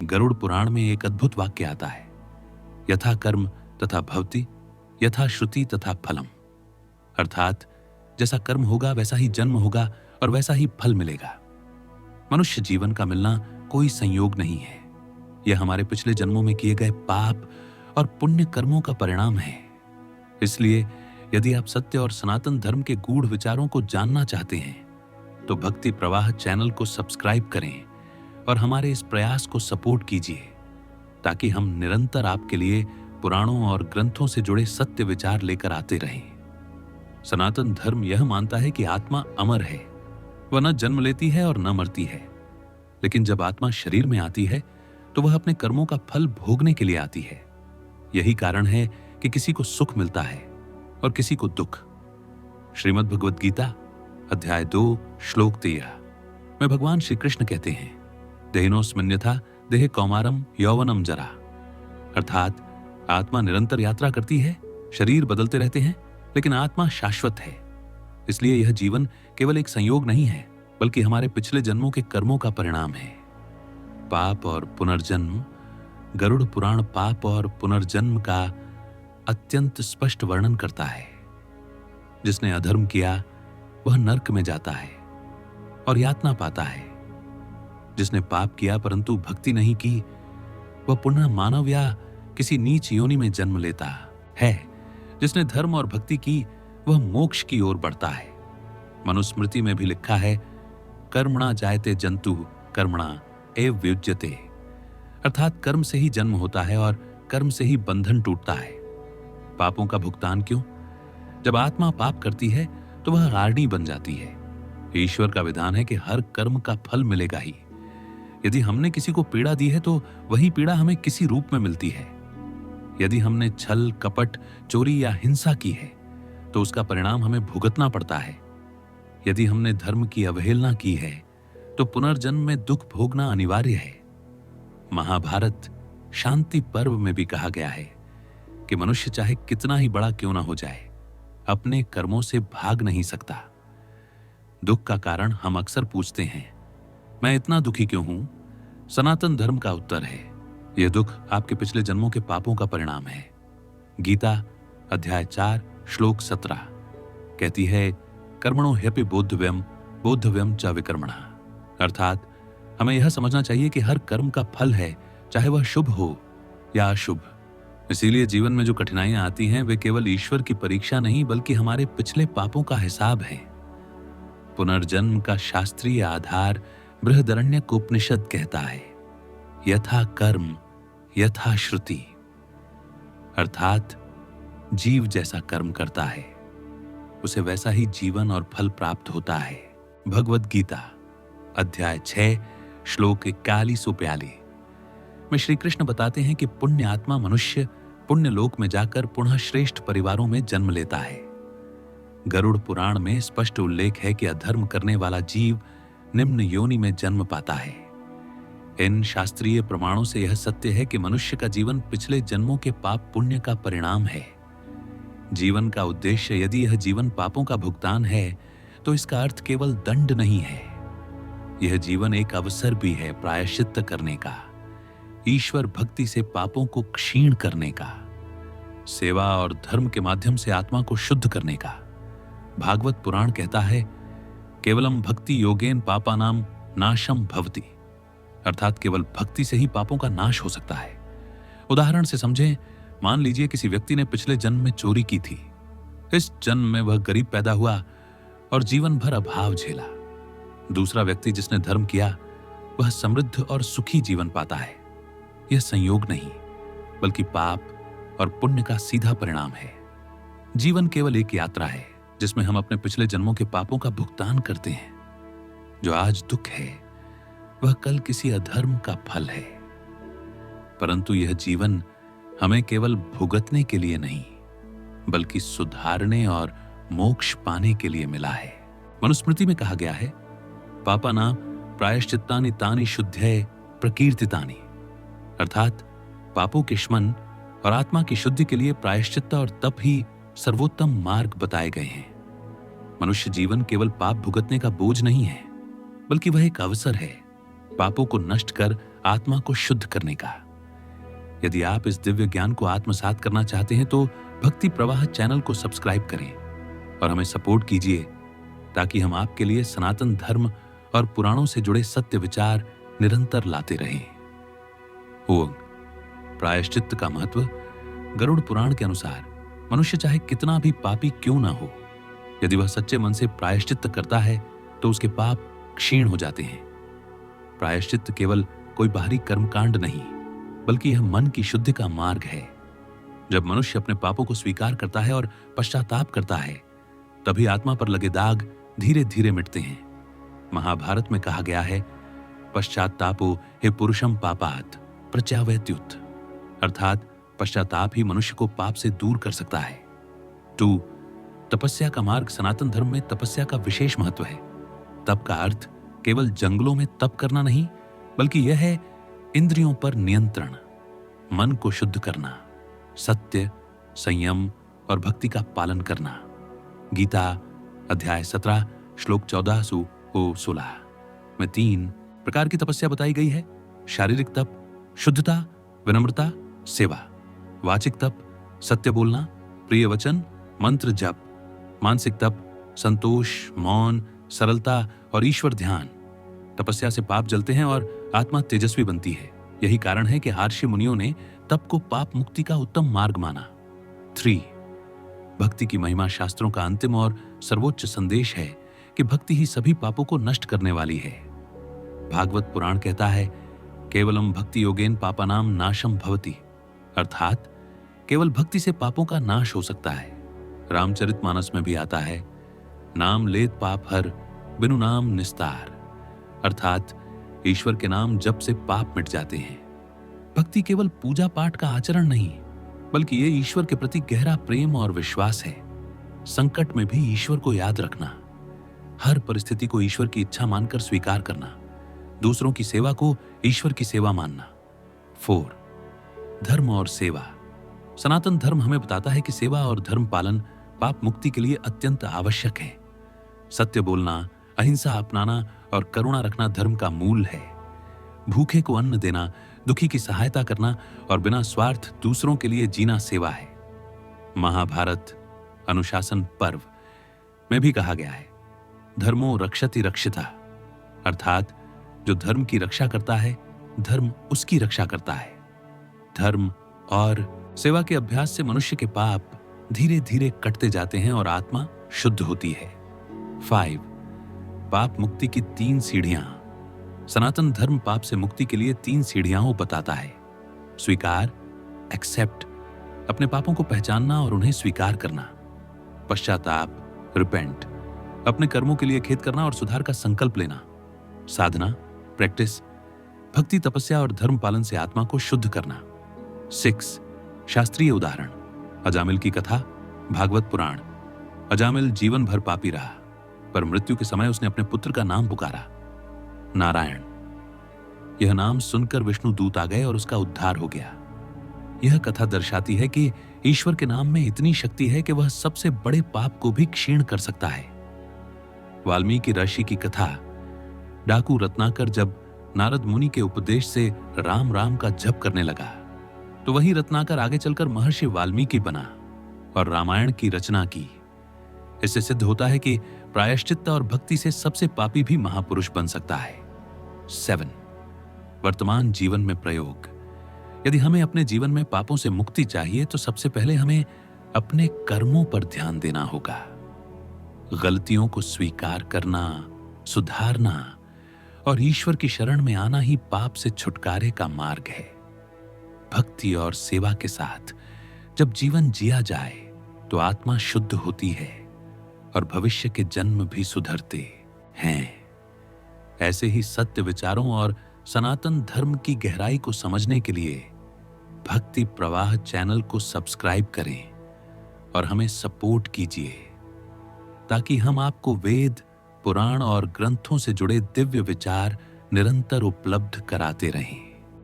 गरुड़ पुराण में एक अद्भुत वाक्य आता है, यथा कर्म तथा भवति, यथा श्रुति तथा फलम। अर्थात जैसा कर्म होगा वैसा ही जन्म होगा और वैसा ही फल मिलेगा। मनुष्य जीवन का मिलना कोई संयोग नहीं है, यह हमारे पिछले जन्मों में किए गए पाप और पुण्य कर्मों का परिणाम है। इसलिए यदि आप सत्य और सनातन धर्म के गूढ़ विचारों को जानना चाहते हैं तो भक्ति प्रवाह चैनल को सब्सक्राइब करें और हमारे इस प्रयास को सपोर्ट कीजिए, ताकि हम निरंतर आपके लिए पुराणों और ग्रंथों से जुड़े सत्य विचार लेकर आते रहें। सनातन धर्म यह मानता है कि आत्मा अमर है, वह न जन्म लेती है और न मरती है। लेकिन जब आत्मा शरीर में आती है तो वह अपने कर्मों का फल भोगने के लिए आती है। यही कारण है कि किसी को सुख मिलता है और किसी को दुख। श्रीमद् भगवद गीता अध्याय 2 श्लोक 13 में भगवान श्री कृष्ण कहते हैं, देहिनोऽस्मिन्यथा देहे कौमारम यौवनम जरा। अर्थात आत्मा निरंतर यात्रा करती है, शरीर बदलते रहते हैं, लेकिन आत्मा शाश्वत है। इसलिए यह जीवन केवल एक संयोग नहीं है, बल्कि हमारे पिछले जन्मों के कर्मों का परिणाम है। पाप और पुनर्जन्म। गरुड़ पुराण पाप और पुनर्जन्म का अत्यंत स्पष्ट वर्णन करता है। जिसने अधर्म किया वह नरक में जाता है और यातना पाता है। जिसने पाप किया परंतु भक्ति नहीं की, वह पुनः मानव या किसी नीच योनि में जन्म लेता है। जिसने धर्म और भक्ति की वह मोक्ष की ओर बढ़ता है। मनुस्मृति में भी लिखा है, कर्मणा जायते जंतु कर्मणा एव वियुज्यते। अर्थात कर्म से ही जन्म होता है और कर्म से ही बंधन टूटता है। पापों का भुगतान क्यों? जब आत्मा पाप करती है तो वह रारणी बन जाती है। ईश्वर का विधान है कि हर कर्म का फल मिलेगा ही। यदि हमने किसी को पीड़ा दी है तो वही पीड़ा हमें किसी रूप में मिलती है। यदि हमने छल, कपट, चोरी या हिंसा की है तो उसका परिणाम हमें भुगतना पड़ता है। यदि हमने धर्म की अवहेलना की है तो पुनर्जन्म में दुख भोगना अनिवार्य है। महाभारत शांति पर्व में भी कहा गया है कि मनुष्य चाहे कितना ही बड़ा क्यों ना हो जाए, अपने कर्मों से भाग नहीं सकता। दुख का कारण हम अक्सर पूछते हैं, मैं इतना दुखी क्यों हूं? सनातन धर्म का उत्तर है, यह दुख आपके पिछले जन्मों के पापों का परिणाम है। गीता अध्याय 4 श्लोक 17 कहती है, कर्मणो ह्यपि बोद्धव्यम बोद्धव्यम च विकर्मणः। अर्थात हमें यह समझना चाहिए कि हर कर्म का फल है, चाहे वह शुभ हो या अशुभ। इसीलिए जीवन में जो कठिनाइयां आती हैं वे केवल ईश्वर की परीक्षा नहीं, बल्कि हमारे पिछले पापों का हिसाब है। पुनर्जन्म का शास्त्रीय आधार बृहदरण्यक उपनिषद कहता है, यथा कर्म यथा श्रुति। अर्थात जीव जैसा कर्म करता है उसे वैसा ही जीवन और फल प्राप्त होता है। भगवद गीता अध्याय 6 श्लोक 41-42 में श्री कृष्ण बताते हैं कि पुण्य आत्मा मनुष्य पुण्य लोक में जाकर पुनः श्रेष्ठ परिवारों में जन्म लेता है। गरुड़ पुराण में स्पष्ट उल्लेख है कि अधर्म करने वाला जीव निम्न योनि में जन्म पाता है। इन शास्त्रीय प्रमाणों से यह सत्य है कि मनुष्य का जीवन पिछले जन्मों के पाप पुण्य का परिणाम है। जीवन का उद्देश्य यदि यह जीवन पापों का भुगतान है तो इसका अर्थ केवल दंड नहीं है, यह जीवन एक अवसर भी है प्रायश्चित्त करने का, ईश्वर भक्ति से पापों को क्षीण करने का, सेवा और धर्म के माध्यम से आत्मा को शुद्ध करने का। भागवत पुराण कहता है, केवलम भक्ति योगेन पापानाम नाशम भवति। अर्थात केवल भक्ति से ही पापों का नाश हो सकता है। उदाहरण से समझें, मान लीजिए किसी व्यक्ति ने पिछले जन्म में चोरी की थी। इस जन्म में वह गरीब पैदा हुआ और जीवन भर अभाव झेला। दूसरा व्यक्ति जिसने धर्म किया वह समृद्ध और सुखी जीवन पाता है। यह संयोग नहीं, बल्कि पाप और पुण्य का सीधा परिणाम है। जीवन केवल एक यात्रा है जिसमें हम अपने पिछले जन्मों के पापों का भुगतान करते हैं। जो आज दुख है वह कल किसी अधर्म का फल है। परंतु यह जीवन हमें केवल भुगतने के लिए नहीं, बल्कि सुधारने और मोक्ष पाने के लिए मिला है। मनुस्मृति में कहा गया है, पापानां प्रायश्चित्तानि तानि शुद्धये प्रकीर्तितानि। अर्थात पापों के शमन और आत्मा की शुद्धि के लिए प्रायश्चित्त और तप ही सर्वोत्तम मार्ग बताए गए हैं। मनुष्य जीवन केवल पाप भुगतने का बोझ नहीं है, बल्कि वह एक अवसर है पापों को नष्ट कर आत्मा को शुद्ध करने का। यदि आप इस दिव्य ज्ञान को आत्मसात करना चाहते हैं तो भक्ति प्रवाह चैनल को सब्सक्राइब करें और हमें सपोर्ट कीजिए, ताकि हम आपके लिए सनातन धर्म और पुराणों से जुड़े सत्य विचार निरंतर लाते रहें। ओम। प्रायश्चित्त का महत्व। गरुड़ पुराण के अनुसार मनुष्य चाहे कितना भी पापी क्यों ना हो, यदि वह सच्चे मन से प्रायश्चित्त करता है तो उसके पाप क्षीण हो जाते हैं। प्रायश्चित्त केवल कोई बाहरी कर्मकांड नहीं, बल्कि यह मन की शुद्धि का मार्ग है। जब मनुष्य अपने पापों को स्वीकार करता है और पश्चाताप करता है, तभी आत्मा पर लगे दाग धीरे धीरे मिटते हैं। महाभारत में कहा गया है, पश्चातापो हे पुरुषम पापात प्रच्यावयत्युत, अर्थात पश्चाताप ही मनुष्य को पाप से दूर कर सकता है। 2. तपस्या का मार्ग। सनातन धर्म में तपस्या का विशेष महत्व है। तप का अर्थ केवल जंगलों में तप करना नहीं, बल्कि यह है इंद्रियों पर नियंत्रण, मन को शुद्ध करना, सत्य, संयम और भक्ति का पालन करना। गीता अध्याय 17 श्लोक 14 से 16 में 3 प्रकार की तपस्या बताई गई है। शारीरिक तप, शुद्धता, विनम्रता, सेवा। वाचिक तप, सत्य बोलना, प्रिय वचन, मंत्र जप। मानसिक तप, संतोष, मौन, सरलता और ईश्वर ध्यान। तपस्या से पाप जलते हैं और आत्मा तेजस्वी बनती है। यही कारण है कि महर्षि मुनियों ने तप को पाप मुक्ति का उत्तम मार्ग माना। 3. भक्ति की महिमा। शास्त्रों का अंतिम और सर्वोच्च संदेश है कि भक्ति ही सभी पापों को नष्ट करने वाली है। भागवत पुराण कहता है, केवलम भक्ति योगेन पापानाम नाशम भवति, अर्थात केवल भक्ति से पापों का नाश हो सकता है। रामचरितमानस में भी आता है, नाम लेत पाप हर बिनु नाम निस्तार, अर्थात ईश्वर के नाम जप से पाप मिट जाते हैं। भक्ति केवल पूजा पाठ का आचरण नहीं, बल्कि ये ईश्वर के प्रति गहरा प्रेम और विश्वास है। संकट में भी ईश्वर को याद रखना, हर परिस्थिति को ईश्वर की इच्छा मानकर स्वीकार करना, दूसरों की सेवा को ईश्वर की सेवा मानना। 4. धर्म और सेवा। सनातन धर्म हमें बताता है कि सेवा और धर्म पालन पाप मुक्ति के लिए अत्यंत आवश्यक है। सत्य बोलना, अहिंसा अपनाना और करुणा रखना धर्म का मूल है। भूखे को अन्न देना, दुखी की सहायता करना और बिना स्वार्थ दूसरों के लिए जीना सेवा है। महाभारत अनुशासन पर्व में भी कहा गया है, धर्मो रक्षति रक्षिता, अर्थात जो धर्म की रक्षा करता है, धर्म उसकी रक्षा करता है। धर्म और सेवा के अभ्यास से मनुष्य के पाप धीरे धीरे कटते जाते हैं और आत्मा शुद्ध होती है। 5. पाप मुक्ति की 3 सीढ़ियां। सनातन धर्म पाप से मुक्ति के लिए 3 सीढ़ियां बताता है। स्वीकार, एक्सेप्ट, अपने पापों को पहचानना और उन्हें स्वीकार करना। पश्चाताप, रिपेंट, अपने कर्मों के लिए खेद करना और सुधार का संकल्प लेना। साधना, प्रैक्टिस, भक्ति, तपस्या और धर्म पालन से आत्मा को शुद्ध करना। 6. शास्त्रीय उदाहरण। अजामिल की कथा। भागवत पुराण। अजामिल जीवन भर पापी रहा, पर मृत्यु के समय उसने अपने पुत्र का नाम पुकारा, नारायण। यह नाम सुनकर विष्णु दूत आ गए और उसका उद्धार हो गया। यह कथा दर्शाती है कि ईश्वर के नाम में इतनी शक्ति है कि वह सबसे बड़े पाप को भी क्षीण कर सकता है। वाल्मीकि ऋषि की कथा। डाकू रत्नाकर जब नारद मुनि के उपदेश से राम राम का जप करने लगा, तो वही रत्नाकर आगे चलकर महर्षि वाल्मीकि बना और रामायण की रचना की। इससे सिद्ध होता है कि प्रायश्चित्त और भक्ति से सबसे पापी भी महापुरुष बन सकता है। 7. वर्तमान जीवन में प्रयोग। यदि हमें अपने जीवन में पापों से मुक्ति चाहिए तो सबसे पहले हमें अपने कर्मों पर ध्यान देना होगा। गलतियों को स्वीकार करना, सुधारना और ईश्वर की शरण में आना ही पाप से छुटकारे का मार्ग है। भक्ति और सेवा के साथ जब जीवन जिया जाए तो आत्मा शुद्ध होती है और भविष्य के जन्म भी सुधरते हैं। ऐसे ही सत्य विचारों और सनातन धर्म की गहराई को समझने के लिए भक्ति प्रवाह चैनल को सब्सक्राइब करें और हमें सपोर्ट कीजिए, ताकि हम आपको वेद, पुराण और ग्रंथों से जुड़े दिव्य विचार निरंतर उपलब्ध कराते रहें।